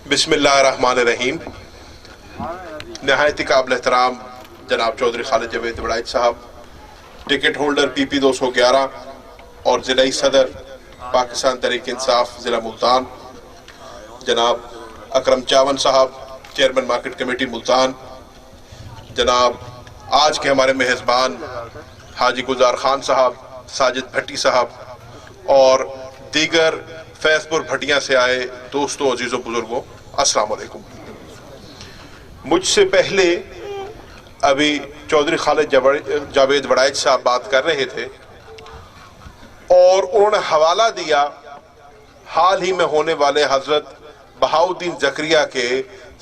बिस्मिल्लाहिर्रहमानिर्रहीम। नहायत काबिल एहतराम जनाब चौधरी खालिद जावेद वड़ाइच साहब, टिकट होल्डर PP 211 और ज़िला सदर पाकिस्तान तहरीक इंसाफ ज़िला मुल्तान, जनाब अकरम चावन साहब, चेयरमैन मार्केट कमेटी मुल्तान, जनाब आज के हमारे मेज़बान हाजी गुलजार खान साहब, साजिद भट्टी साहब और दीगर फैज़पुर भटिया से आए दोस्तों, अजीज़ों, बुजुर्गों, अस्सलाम वालेकुम। मुझसे पहले अभी चौधरी खालिद जावेद वड़ाइच साहब बात कर रहे थे और उन्होंने हवाला दिया हाल ही में होने वाले हजरत बहाउद्दीन ज़करिया के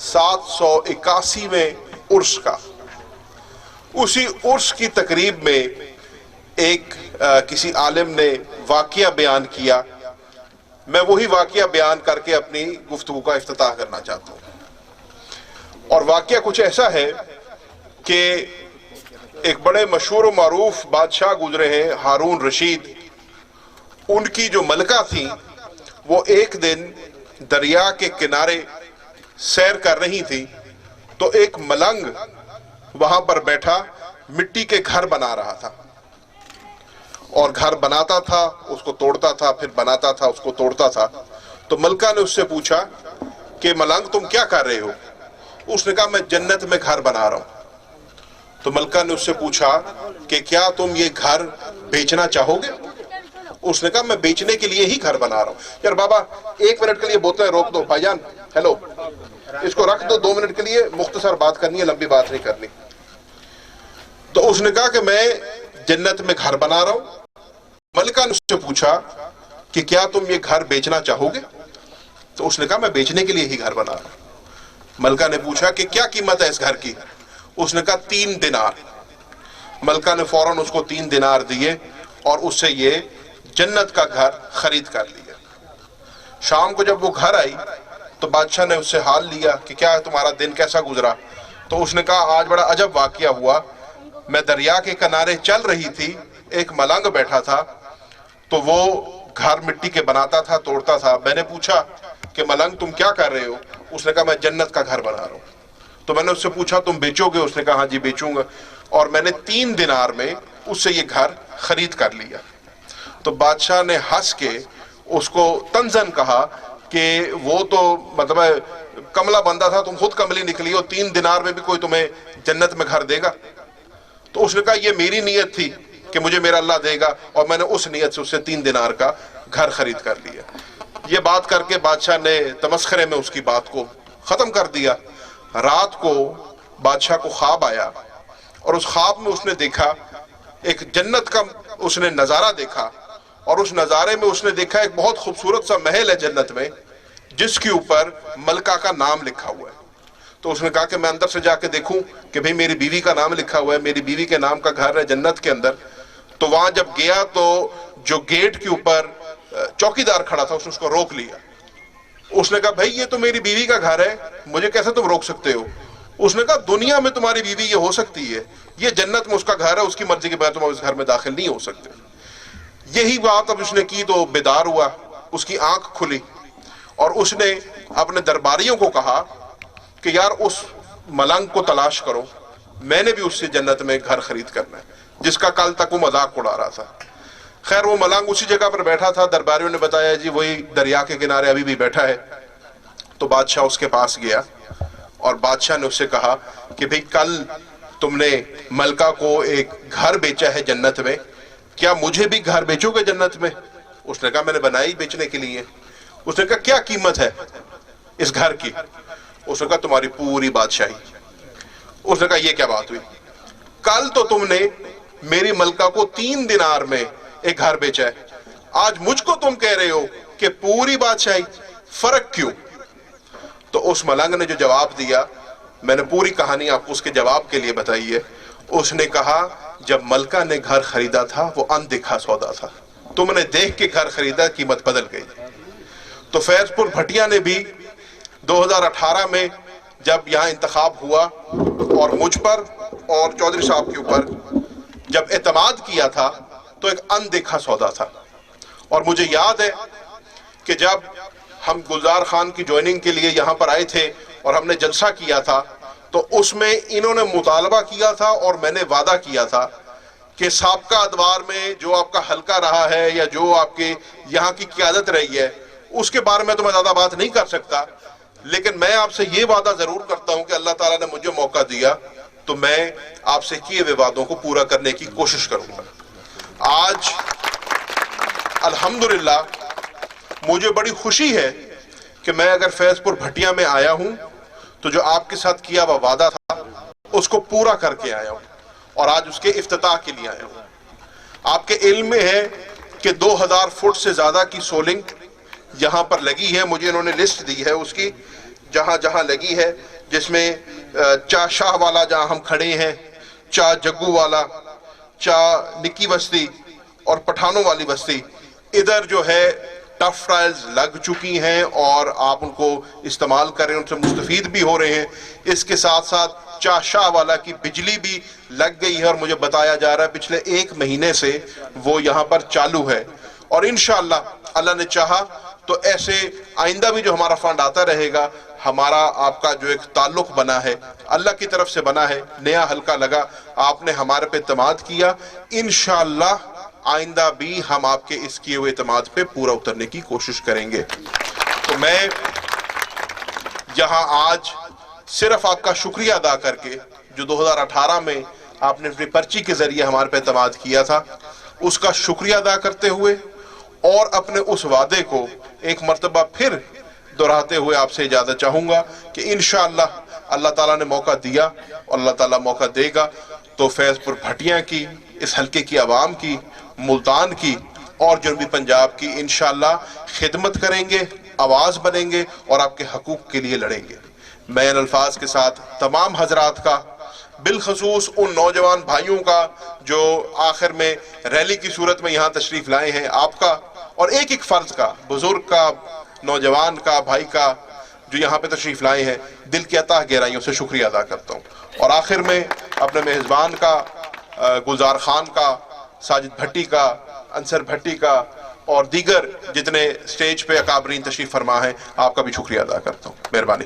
781वें उर्स का। उसी उर्स की तकरीब में किसी आलिम ने वाक़या बयान किया। मैं वही वाक़या बयान करके अपनी गुफ्तगू का इफ्तिताह करना चाहता हूँ। और वाक़या कुछ ऐसा है कि एक बड़े मशहूर मारूफ बादशाह गुजरे हैं, हारून रशीद। उनकी जो मलका थी वो एक दिन दरिया के किनारे सैर कर रही थी तो एक मलंग वहां पर बैठा मिट्टी के घर बना रहा था और घर बनाता था, उसको तोड़ता था, फिर बनाता था, उसको तोड़ता था। तो मलका ने उससे पूछा कि मलंग तुम क्या कर रहे हो? उसने कहा मैं जन्नत में घर बना रहा हूं। तो मलका ने उससे पूछा कि क्या तुम ये घर बेचना चाहोगे? उसने कहा मैं बेचने के लिए ही घर बना रहा हूं। यार बाबा 1 मिनट के लिए बोतलें रोक दो। भाईजान हेलो, इसको रख दो, 2 मिनट के लिए मुख्तसर बात करनी है, लंबी बात नहीं करनी। तो उसने कहा कि मैं जन्नत में घर बना रहा हूं। मलका ने उससे पूछा कि क्या तुम ये घर बेचना चाहोगे? तो उसने कहा मैं बेचने के लिए ही घर बना रहा हूं। मलका ने पूछा कि क्या कीमत है इस घर की? उसने कहा 3 दिनार। मलका ने फौरन उसको 3 दिनार दिए और उससे ये जन्नत का घर खरीद कर लिया। शाम को जब वो घर आई तो बादशाह ने उससे हाल लिया कि क्या तुम्हारा दिन कैसा गुजरा? तो उसने कहा आज बड़ा अजब वाकया हुआ। मैं दरिया के किनारे चल रही थी, एक मलंग बैठा था, तो वो घर मिट्टी के बनाता था, तोड़ता था। मैंने पूछा कि मलंग तुम क्या कर रहे हो? उसने कहा मैं जन्नत का घर बना रहा हूं। तो मैंने उससे पूछा तुम बेचोगे? उसने कहा हाँ जी बेचूंगा। और मैंने 3 दिनार में उससे ये घर खरीद कर लिया। तो बादशाह ने हंस के उसको तंजन कहा कि वो तो मतलब कमला बंदा था, तुम खुद कमली निकली हो, 3 दिनार में भी कोई तुम्हें जन्नत में घर देगा? तो उसने कहा ये मेरी नीयत थी कि मुझे मेरा अल्लाह देगा और मैंने उस नीयत से उससे 3 दिनार का घर खरीद कर लिया। ये बात करके बादशाह ने तमस्खरे में उसकी बात को खत्म कर दिया। रात को बादशाह को ख्वाब आया और उस ख्वाब में उसने देखा एक जन्नत का उसने नजारा देखा और उस नजारे में उसने देखा एक बहुत खूबसूरत सा महल है जन्नत में जिसके ऊपर मलका का नाम लिखा हुआ है। तो उसने कहा कि मैं अंदर से जाके देखूं कि भाई मेरी बीवी का नाम लिखा हुआ है, मेरी बीवी के नाम का घर है जन्नत के अंदर। तो वहां जब गया तो जो गेट के ऊपर चौकीदार खड़ा था उसने उसको रोक लिया। उसने कहा भाई ये तो मेरी बीवी का घर है, मुझे कैसे तुम रोक सकते हो? उसने कहा दुनिया में तुम्हारी बीवी ये हो सकती है, ये जन्नत में उसका घर है, उसकी मर्जी के बगैर तुम इस घर में दाखिल नहीं हो सकते। यही बात अब उसने की तो बेदार हुआ, उसकी आंख खुली और उसने अपने दरबारियों को कहा कि यार उस मलंग को तलाश करो, मैंने भी उससे जन्नत में घर खरीद करना है जिसका कल तक वो मजाक उड़ा रहा था। खैर वो मलंग उसी जगह पर बैठा था। दरबारियों ने बताया जी वही दरिया के किनारे अभी भी बैठा है। तो बादशाह उसके पास गया और बादशाह ने उससे कहा कि भाई कल तुमने मलका को एक घर बेचा है जन्नत में, क्या मुझे भी घर बेचोगे जन्नत में? उसने कहा मैंने बनाई बेचने के लिए। उसने कहा क्या कीमत है इस घर की? उसने कहा तुम्हारी पूरी बादशाही। उसने कहा ये क्या बात हुई? कल तो तुमने मेरी मलका को 3 दिनार में एक घर बेचा है, आज मुझको तुम कह रहे हो कि पूरी बादशाही, फर्क क्यों? तो उस मलंग ने जो जवाब दिया, मैंने पूरी कहानी आपको उसके जवाब के लिए बताई है। उसने कहा जब मलका ने घर खरीदा था वो अनदेखा सौदा था, तुमने देख के घर खरीदा, कीमत बदल गई। तो फैजपुर भटिया ने भी 2018 में जब यहाँ इंतखाब हुआ और मुझ पर और चौधरी साहब के ऊपर जब एतमाद किया था तो एक अनदेखा सौदा था। और मुझे याद है कि जब ہم گلزار خان کی جوائننگ کے لیے یہاں پر آئے تھے اور ہم نے جلسہ کیا تھا، تو اس میں انہوں نے مطالبہ کیا تھا اور میں نے وعدہ کیا تھا کہ سابقہ ادوار میں جو آپ کا حلقہ رہا ہے یا جو آپ کے یہاں کی قیادت رہی ہے اس کے بارے میں تو میں زیادہ بات نہیں کر سکتا، لیکن میں آپ سے یہ وعدہ ضرور کرتا ہوں کہ اللہ تعالیٰ نے مجھے موقع دیا تو میں آپ سے کیے ہوئے وعدوں کو پورا کرنے کی کوشش کروں گا۔ آج الحمدللہ مجھے بڑی خوشی ہے کہ میں اگر فیض پور بھٹیا میں آیا ہوں تو جو آپ کے ساتھ کیا ہوا وعدہ تھا اس کو پورا کر کے آیا ہوں اور آج اس کے افتتاح کے لیے آیا ہوں۔ آپ کے علم میں ہے کہ 2000 فٹ سے زیادہ کی سولنگ یہاں پر لگی ہے، مجھے انہوں نے لسٹ دی ہے اس کی جہاں جہاں لگی ہے، جس میں چاہ شاہ والا جہاں ہم کھڑے ہیں، چاہ جگو والا، چاہ نکی بستی اور پٹھانوں والی بستی، ادھر جو ہے ٹف ٹرائلز لگ چکی ہیں اور آپ ان کو استعمال کر رہے ہیں، ان سے مستفید بھی ہو رہے ہیں۔ اس کے ساتھ ساتھ چاہ شاہ والا کی بجلی بھی لگ گئی ہے اور مجھے بتایا جا رہا ہے پچھلے 1 مہینے سے وہ یہاں پر چالو ہے، اور انشاءاللہ اللہ نے چاہا تو ایسے آئندہ بھی جو ہمارا فنڈ آتا رہے گا، ہمارا آپ کا جو ایک تعلق بنا ہے اللہ کی طرف سے بنا ہے، نیا حلقہ لگا، آپ نے ہمارے پہ اعتماد کیا، انشاءاللہ آئندہ بھی ہم آپ کے اس کیے ہوئے اعتماد پہ پورا اترنے کی کوشش کریں گے۔ تو میں یہاں آج صرف آپ کا شکریہ ادا کر کے، جو 2018 میں آپ نے اپنی پرچی کے ذریعے ہمارے پہ اعتماد کیا تھا، اس کا شکریہ ادا کرتے ہوئے اور اپنے اس وعدے کو ایک مرتبہ پھر دہراتے ہوئے آپ سے اجازت چاہوں گا کہ انشاءاللہ اللہ تعالیٰ نے موقع دیا اور اللہ تعالیٰ موقع دے گا تو فیض پور بھٹیا کی، اس حلقے کی عوام کی، ملتان کی اور جنوبی پنجاب کی انشاءاللہ خدمت کریں گے، آواز بنیں گے اور آپ کے حقوق کے لیے لڑیں گے۔ میں ان الفاظ کے ساتھ تمام حضرات کا، بالخصوص ان نوجوان بھائیوں کا جو آخر میں ریلی کی صورت میں یہاں تشریف لائے ہیں، آپ کا اور ایک ایک فرد کا، بزرگ کا، نوجوان کا، بھائی کا جو یہاں پہ تشریف لائے ہیں، دل کی اتہ گہرائیوں سے شکریہ ادا کرتا ہوں۔ اور آخر میں اپنے میزبان کا، گلزار خان کا، ساجد بھٹی کا، انصر بھٹی کا اور دیگر جتنے سٹیج پہ اکابرین تشریف فرما ہیں، آپ کا بھی شکریہ ادا کرتا ہوں۔ مہربانی۔